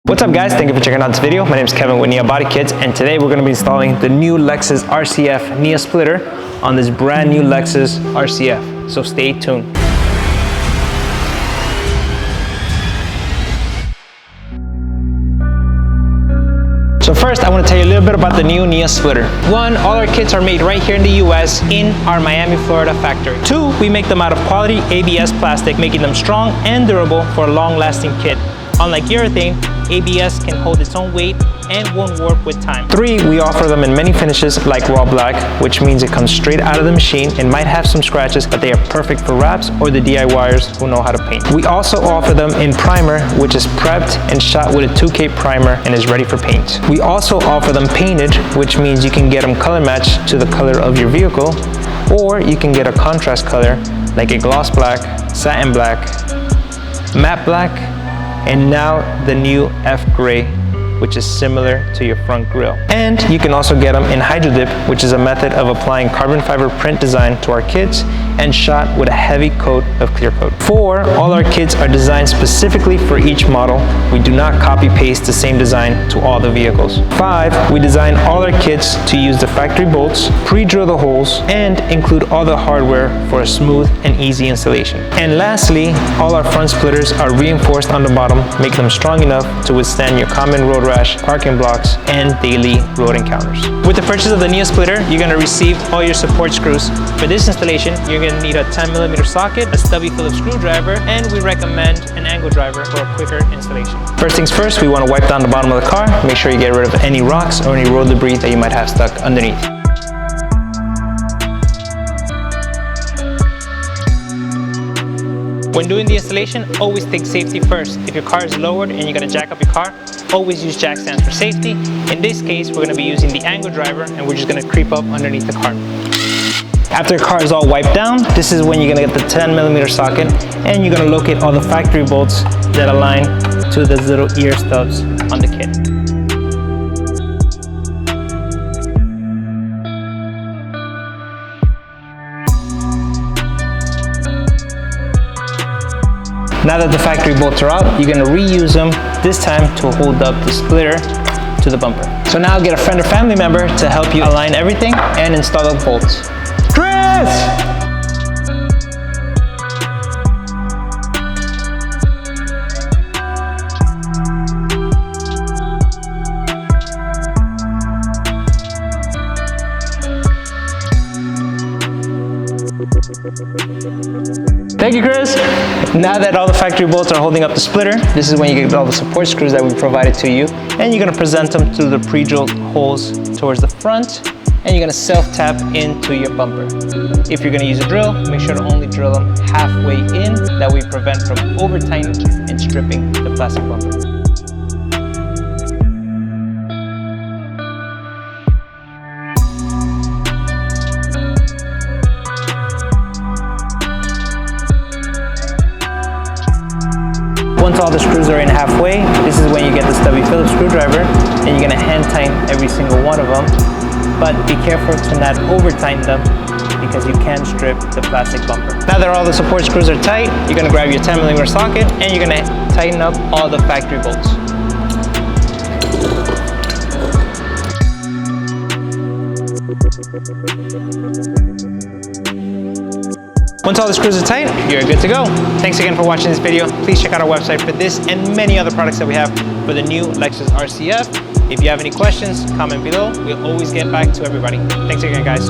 What's up guys, thank you for checking out this video. My name is Kevin with NIA Body Kits, and today we're going to be installing the new Lexus RCF NIA splitter on this brand new Lexus RCF, so stay tuned. So first, I want to tell you a little bit about the new NIA splitter. One, all our kits are made right here in the US in our Miami, Florida factory. Two, we make them out of quality ABS plastic, making them strong and durable for a long-lasting kit. Unlike urethane, ABS can hold its own weight and won't warp with time. Three, we offer them in many finishes like raw black, which means it comes straight out of the machine and might have some scratches, but they are perfect for wraps or the DIYers who know how to paint. We also offer them in primer, which is prepped and shot with a 2K primer and is ready for paint. We also offer them painted, which means you can get them color matched to the color of your vehicle, or you can get a contrast color like a gloss black, satin black, matte black, and now the new F-Gray, which is similar to your front grille. And you can also get them in Hydro Dip, which is a method of applying carbon fiber print design to our kits and shot with a heavy coat of clear coat. Four, all our kits are designed specifically for each model. We do not copy paste the same design to all the vehicles. Five, we design all our kits to use the factory bolts, pre-drill the holes, and include all the hardware for a smooth and easy installation. And lastly, all our front splitters are reinforced on the bottom, making them strong enough to withstand your common road rash, parking blocks, and daily road encounters. With the purchase of the NIA splitter, you're going to receive all your support screws. For this installation, you're going to need a 10mm socket, a stubby Phillips screwdriver, and we recommend an angle driver for a quicker installation. First things first, we want to wipe down the bottom of the car. Make sure you get rid of any rocks or any road debris that you might have stuck underneath. When doing the installation, always take safety first. If your car is lowered and you're going to jack up your car, always use jack stands for safety. In this case, we're going to be using the angle driver, and we're just going to creep up underneath the car. After your car is all wiped down, this is when you're going to get the 10mm socket, and you're going to locate all the factory bolts that align to the little ear stubs on the kit. Now that the factory bolts are out, you're going to reuse them, this time to hold up the splitter to the bumper. So now get a friend or family member to help you align everything and install the bolts. Chris! Thank you, Chris. Now that all the factory bolts are holding up the splitter, this is when you get all the support screws that we provided to you, and you're going to present them to the pre-drilled holes towards the front, and you're going to self-tap into your bumper. If you're going to use a drill, make sure to only drill them halfway in. That way prevent from over-tightening and stripping the plastic bumper. Once all the screws are in halfway, this is when you get the stubby Phillips screwdriver, and you're going to hand tighten every single one of them. But be careful to not over tighten them, because you can strip the plastic bumper. Now that all the support screws are tight, you're going to grab your 10mm socket and you're going to tighten up all the factory bolts. Once all the screws are tight, you're good to go. Thanks again for watching this video. Please check out our website for this and many other products that we have for the new Lexus RCF. If you have any questions, comment below. We'll always get back to everybody. Thanks again, guys.